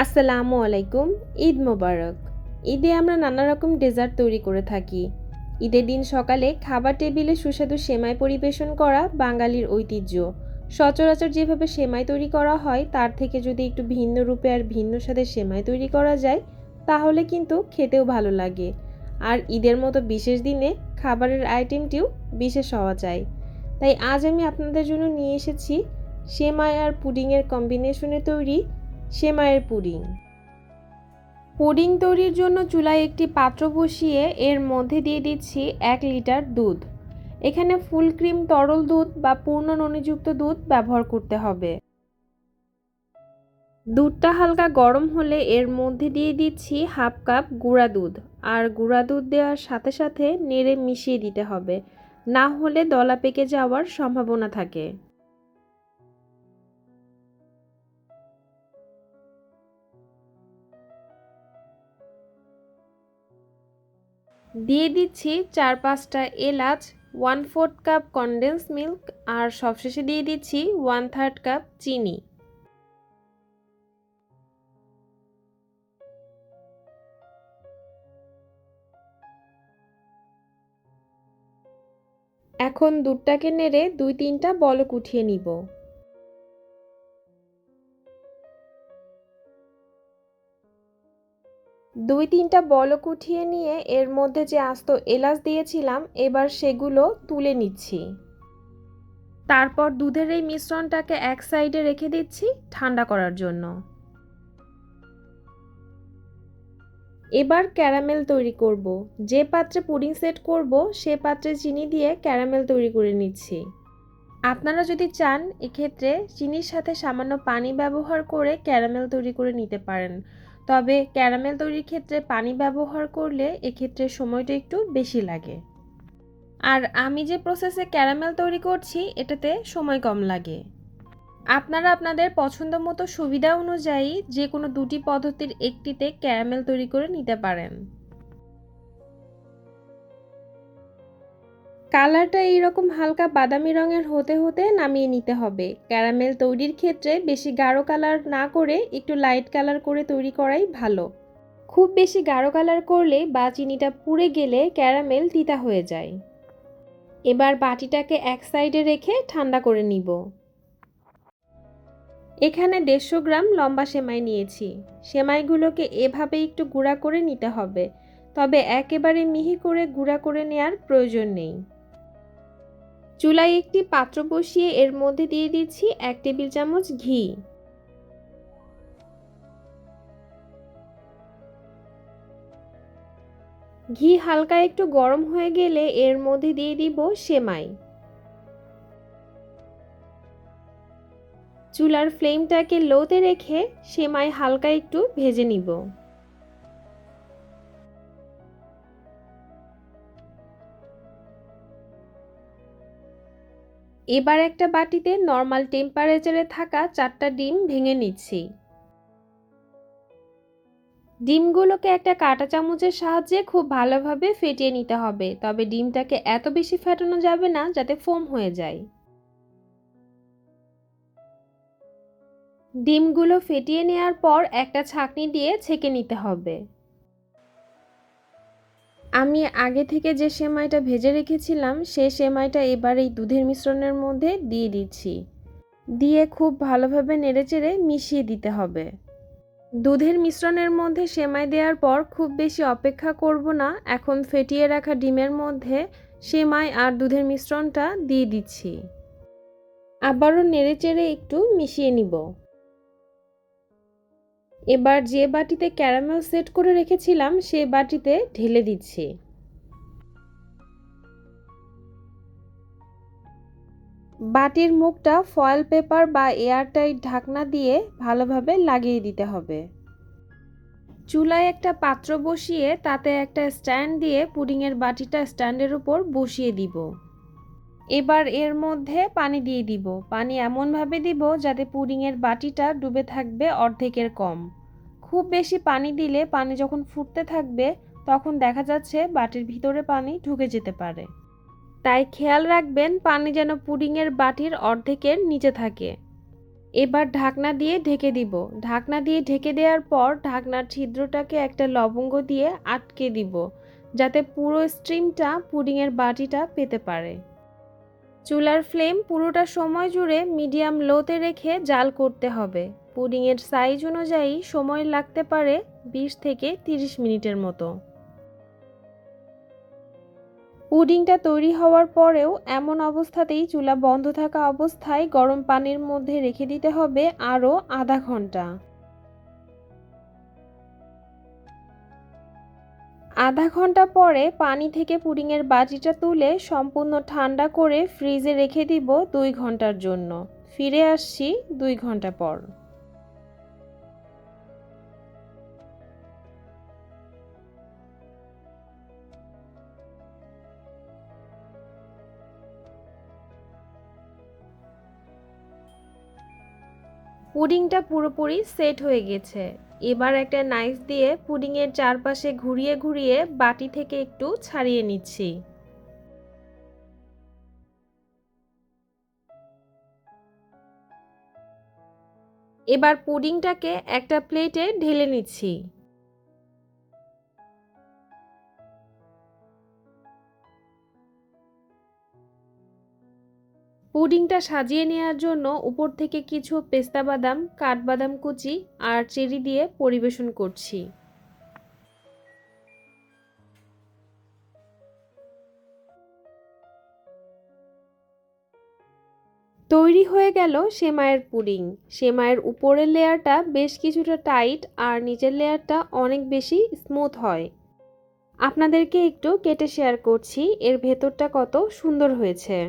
আসসালামু আলাইকুম। ঈদ মুবারক। ঈদে আমরা নানা রকম ডেজার্ট তৈরি করে থাকি। ঈদের দিন সকালে খাবার টেবিলে সুস্বাদু সেমাই পরিবেশন করা বাঙালির ঐতিহ্য। সচরাচর যেভাবে সেমাই তৈরি করা হয় তার থেকে যদি একটু ভিন্ন রূপে আর ভিন্ন স্বাদের সেমাই তৈরি করা যায় তাহলে কিন্তু খেতেও ভালো লাগে। আর ঈদের মতো বিশেষ দিনে খাবারের আইটেমটিও বিশেষ হওয়া চাই। তাই আজ আমি আপনাদের জন্য নিয়ে এসেছি সেমাই আর পুডিংয়ের কম্বিনেশনে তৈরি সেমাইয়ের পুডিং। পুডিং তৈরির জন্য চুলায় একটি পাত্র বসিয়ে এর মধ্যে দিয়ে দিচ্ছি 1 লিটার দুধ। এখানে ফুল ক্রিম তরল দুধ বা পূর্ণ ননিযুক্ত দুধ ব্যবহার করতে হবে। দুধটা হালকা গরম হলে এর মধ্যে দিয়ে দিচ্ছি হাফ কাপ গুঁড়া দুধ। আর গুঁড়া দুধ দেওয়ার সাথে সাথে নেড়ে মিশিয়ে দিতে হবে, না হলে দলা পেকে যাওয়ার সম্ভাবনা থাকে। দিয়ে দিচ্ছি 4-5টা এলাচ, 1/4 কাপ কনডেন্স মিল্ক আর সবশেষে দিয়ে দিচ্ছি 1/3 কাপ চিনি। এখন দুধটাকে নেড়ে 2-3টা বলক উঠিয়ে নিব। দুই তিনটা বলক উঠিয়ে নিয়ে এর মধ্যে যে আস্ত এলাচ দিয়েছিলাম এবার সেগুলো তুলে নিচ্ছি। তারপর দুধের এই মিশ্রণটাকে এক সাইডে রেখে দিচ্ছি ঠান্ডা করার জন্য। এবার ক্যারামেল তৈরি করব। যে পাত্রে পুডিং সেট করব সে পাত্রে চিনি দিয়ে ক্যারামেল তৈরি করে নিচ্ছি। আপনারা যদি চান এক্ষেত্রে চিনির সাথে সামান্য পানি ব্যবহার করে ক্যারামেল তৈরি করে নিতে পারেন, তবে ক্যারামেল তৈরির ক্ষেত্রে পানি ব্যবহার করলে এক্ষেত্রে সময়টা একটু বেশি লাগে। আর আমি যে প্রসেসে ক্যারামেল তৈরি করছি এটাতে সময় কম লাগে। আপনারা আপনাদের পছন্দ মতো সুবিধা অনুযায়ী যে কোনো দুটি পদ্ধতির একটিতে ক্যারামেল তৈরি করে নিতে পারেন। কালারটা এইরকম হালকা বাদামি রঙের হতে হতে নামিয়ে নিতে হবে। ক্যারামেল তৈরির ক্ষেত্রে বেশি গাঢ় কালার না করে একটু লাইট কালার করে তৈরি করাই ভালো। খুব বেশি গাঢ় কালার করলে বা চিনিটা পুড়ে গেলে ক্যারামেল তিতা হয়ে যায়। এবার বাটিটাকে এক সাইডে রেখে ঠান্ডা করে নিব। এখানে 150 গ্রাম লম্বা সেমাই নিয়েছি। সেমাইগুলোকে এভাবে একটু গুঁড়া করে নিতে হবে, তবে একেবারে মিহি করে গুঁড়া করে নেওয়ার প্রয়োজন নেই। চুলায় একটি পাত্র বসিয়ে এর মধ্যে দিয়ে দিচ্ছি 1 টেবিল চামচ ঘি। ঘি হালকা একটু গরম হয়ে গেলে এর মধ্যে দিয়ে দিব সেমাই। চুলার ফ্লেমটাকে লোতে রেখে সেমাই হালকা একটু ভেজে নিব। এবার একটা বাটিতে নর্মাল টেম্পারেচারে থাকা 4টা ডিম ভেঙে নিচ্ছি। ডিমগুলোকে একটা কাঁটা চামচের সাহায্যে খুব ভালোভাবে ফেটিয়ে নিতে হবে, তবে ডিমটাকে এত বেশি ফেটানো যাবে না যাতে ফোম হয়ে যায়। ডিমগুলো ফেটিয়ে নেওয়ার পর একটা ছাঁকনি দিয়ে ছেঁকে নিতে হবে। আমি আগে থেকে যে সেমাইটা ভেজে রেখেছিলাম সেই সেমাইটা এবার এই দুধের মিশ্রণের মধ্যে দিয়ে দিচ্ছি। দিয়ে খুব ভালোভাবে নেড়েচেড়ে মিশিয়ে দিতে হবে। দুধের মিশ্রণের মধ্যে সেমাই দেওয়ার পর খুব বেশি অপেক্ষা করব না। এখন ফেটিয়ে রাখা ডিমের মধ্যে সেমাই আর দুধের মিশ্রণটা দিয়ে দিচ্ছি। আবারও নেড়েচেড়ে একটু মিশিয়ে নিব। এবার যে বাটিতে ক্যারামেল সেট করে রেখেছিলাম সেই বাটিতে ঢেলে দিচ্ছি। বাটির মুখটা ফয়েল পেপার বা এয়ারটাইট ঢাকনা দিয়ে ভালোভাবে লাগিয়ে দিতে হবে। চুলায় একটা পাত্র বসিয়ে তাতে একটা স্ট্যান্ড দিয়ে পুডিংয়ের বাটিটা স্ট্যান্ডের উপর বসিয়ে দিব। এবার এর মধ্যে পানি দিয়ে দিব। পানি এমনভাবে দিব যাতে পুডিংয়ের বাটিটা ডুবে থাকবে অর্ধেকের কম। খুব বেশি পানি দিলে পানি যখন ফুটতে থাকবে তখন দেখা যাচ্ছে বাটির ভিতরে পানি ঢুকে যেতে পারে। তাই খেয়াল রাখবেন পানি যেন পুডিংয়ের বাটির অর্ধেকের নিচে থাকে। এবার ঢাকনা দিয়ে ঢেকে দিব। ঢাকনা দিয়ে ঢেকে দেওয়ার পর ঢাকনার ছিদ্রটাকে একটা লবঙ্গ দিয়ে আটকে দিব, যাতে পুরো স্টিমটা পুডিংয়ের বাটিটা পেতে পারে। চুলার ফ্লেম পুরোটা সময় জুড়ে মিডিয়াম লোতে রেখে জাল করতে হবে। পুডিংয়ের সাইজ অনুযায়ী সময় লাগতে পারে 20 থেকে 30 মিনিটের মতো। পুডিংটা তৈরি হওয়ার পরেও এমন অবস্থাতেই চুলা বন্ধ থাকা অবস্থায় গরম পানির মধ্যে রেখে দিতে হবে আরও আধা ঘন্টা। আধা ঘন্টা পরে পানি থেকে পুডিংয়ের বাটিটা তুলে সম্পূর্ণ ঠান্ডা করে ফ্রিজে রেখে দিব 2 ঘন্টার জন্য। ফিরে আসছি 2 ঘন্টা পর। পুডিংটা পুরোপুরি সেট হয়ে গেছে। এবার একটা নাইফ দিয়ে পুডিংয়ের চারপাশে ঘুরিয়ে ঘুরিয়ে বাটি থেকে একটু ছাড়িয়ে নিচ্ছি। এবার পুডিংটাকে একটা প্লেটে ঢেলে নিচ্ছি। পুডিংটা সাজিয়ে নেওয়ার জন্য উপর থেকে কিছু পেস্তা বাদাম, কাঠবাদাম কুচি আর চেরি দিয়ে পরিবেশন করছি। তৈরি হয়ে গেল সেমাইয়ের পুডিং। সেমাইয়ের উপরের লেয়ারটা বেশ কিছুটা টাইট আর নিচের লেয়ারটা অনেক বেশি স্মুথ হয়। আপনাদেরকে একটু কেটে শেয়ার করছি এর ভেতরটা কত সুন্দর হয়েছে।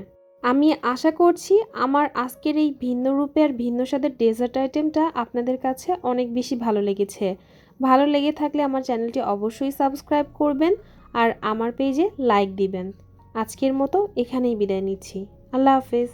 আমি আশা করছি আমার আজকের এই ভিন্ন রূপে আর ভিন্ন স্বাদের ডেজার্ট আইটেমটা আপনাদের কাছে অনেক বেশি ভালো লেগেছে। ভালো লেগে থাকলে আমার চ্যানেলটি অবশ্যই সাবস্ক্রাইব করবেন আর আমার পেজে লাইক দিবেন। আজকের মতো এখানেই বিদায় নিচ্ছি। আল্লাহ হাফেজ।